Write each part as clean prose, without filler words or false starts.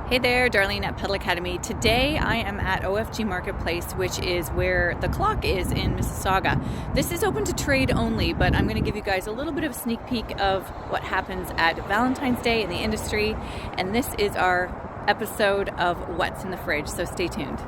Hey there, Darlene at Pedal Academy. Today I am at OFG Marketplace, which is where the clock is in Mississauga. This is open to trade only, but I'm going to give you guys a little bit of a sneak peek of what happens at Valentine's Day in the industry, and this is our episode of What's in the Fridge, so stay tuned.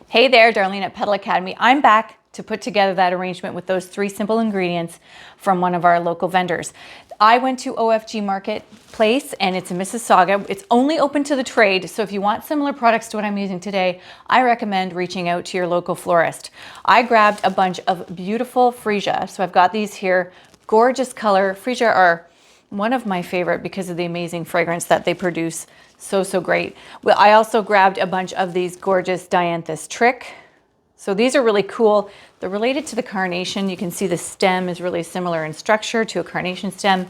Hey there, Darlene at Pedal Academy. I'm back to put together that arrangement with those 3 simple ingredients from one of our local vendors. I went to OFG Marketplace and it's in Mississauga. It's only open to the trade, so if you want similar products to what I'm using today, I recommend reaching out to your local florist. I grabbed a bunch of beautiful freesia. So I've got these here, gorgeous color. Freesia are one of my favorite because of the amazing fragrance that they produce. So great. Well, I also grabbed a bunch of these gorgeous Dianthus Trick. So these are really cool. They're related to the carnation. You can see the stem is really similar in structure to a carnation stem,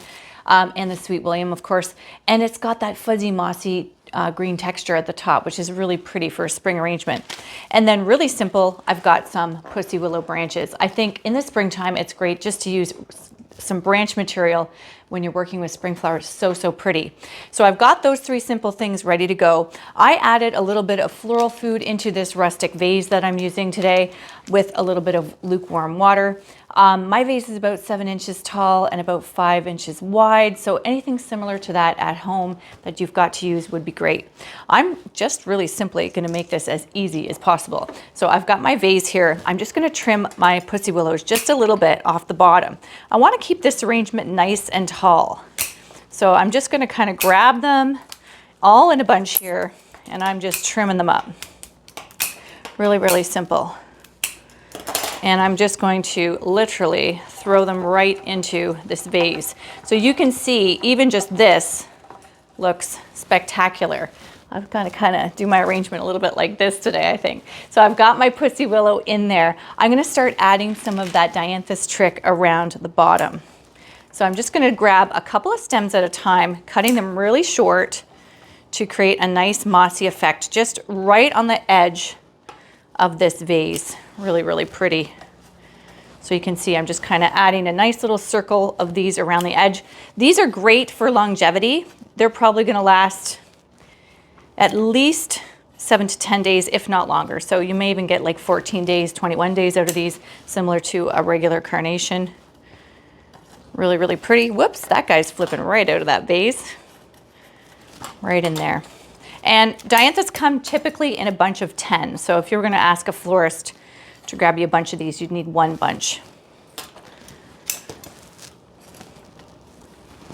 and the Sweet William, of course. And it's got that fuzzy, mossy green texture at the top, which is really pretty for a spring arrangement. And then really simple, I've got some Pussy Willow branches. I think in the springtime, it's great just to use some branch material when you're working with spring flowers. So pretty. So I've got those 3 simple things ready to go. I added a little bit of floral food into this rustic vase that I'm using today with a little bit of lukewarm water. My vase is about 7 inches tall and about 5 inches wide, so anything similar to that at home that you've got to use would be great. I'm just really simply going to make this as easy as possible. So I've got my vase here. I'm just going to trim my Pussy Willows just a little bit off the bottom. I want to keep this arrangement nice and tall. So I'm just going to kind of grab them all in a bunch here, and I'm just trimming them up. Really simple. And I'm just going to literally throw them right into this vase. So you can see even just this looks spectacular. I've got to kind of do my arrangement a little bit like this today, I think. So I've got my Pussy Willow in there. I'm going to start adding some of that Dianthus Trick around the bottom. So I'm just going to grab a couple of stems at a time, cutting them really short to create a nice mossy effect just right on the edge of this vase. Really pretty. So you can see I'm just kind of adding a nice little circle of these around the edge. These are great for longevity. They're probably going to last at least 7 to 10 days, if not longer. So you may even get like 14 days, 21 days out of these, similar to a regular carnation. Really pretty. Whoops, that guy's flipping right out of that vase. Right in there. And Dianthus come typically in a bunch of 10. So if you were going to ask a florist to grab you a bunch of these, you'd need 1 bunch.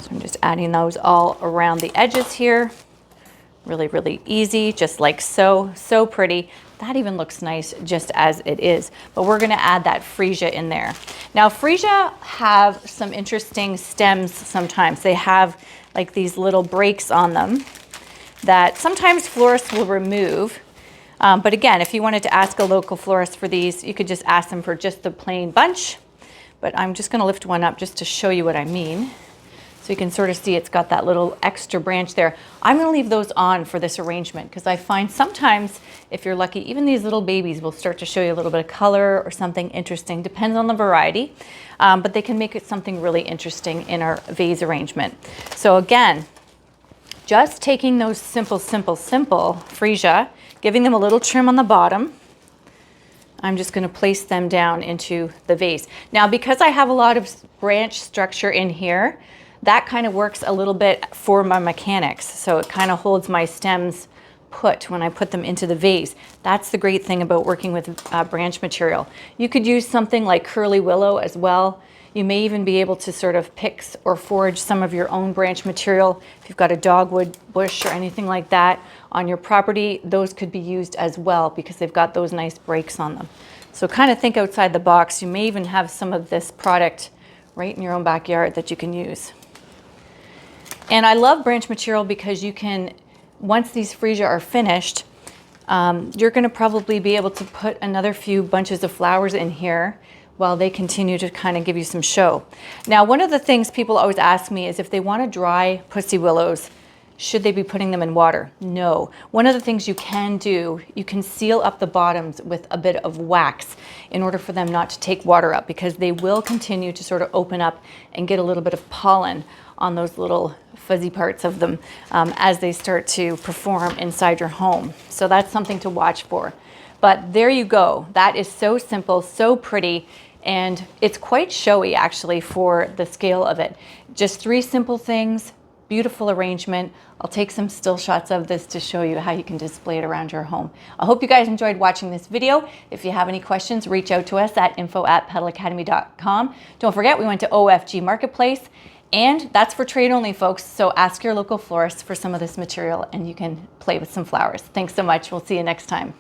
So I'm just adding those all around the edges here. Really easy, just like so. So pretty. That even looks nice just as it is. But we're going to add that freesia in there. Now, freesia have some interesting stems sometimes. They have like these little breaks on them that sometimes florists will remove. But again, if you wanted to ask a local florist for these, you could just ask them for just the plain bunch. But I'm just going to lift one up just to show you what I mean. So you can sort of see it's got that little extra branch there. I'm going to leave those on for this arrangement because I find sometimes, if you're lucky, even these little babies will start to show you a little bit of color or something interesting. Depends on the variety, but they can make it something really interesting in our vase arrangement. So again, just taking those simple freesia, giving them a little trim on the bottom. I'm just going to place them down into the vase. Now, because I have a lot of branch structure in here, that kind of works a little bit for my mechanics. So it kind of holds my stems put when I put them into the vase. That's the great thing about working with branch material. You could use something like curly willow as well. You may even be able to sort of pick or forage some of your own branch material. If you've got a dogwood bush or anything like that on your property, those could be used as well because they've got those nice breaks on them. So kind of think outside the box. You may even have some of this product right in your own backyard that you can use. And I love branch material because you can, once these freesia are finished, you're going to probably be able to put another few bunches of flowers in here while they continue to kind of give you some show. Now, one of the things people always ask me is if they want to dry pussy willows, should they be putting them in water? No. One of the things you can do, you can seal up the bottoms with a bit of wax in order for them not to take water up, because they will continue to sort of open up and get a little bit of pollen on those little fuzzy parts of them as they start to perform inside your home. So that's something to watch for. But there you go. That is so simple, so pretty, and it's quite showy actually for the scale of it. Just 3 simple things, beautiful arrangement. I'll take some still shots of this to show you how you can display it around your home. I hope you guys enjoyed watching this video. If you have any questions, reach out to us at info@petalacademy.com. Don't forget, we went to OFG Marketplace, and that's for trade only, folks. So ask your local florist for some of this material and you can play with some flowers. Thanks so much. We'll see you next time.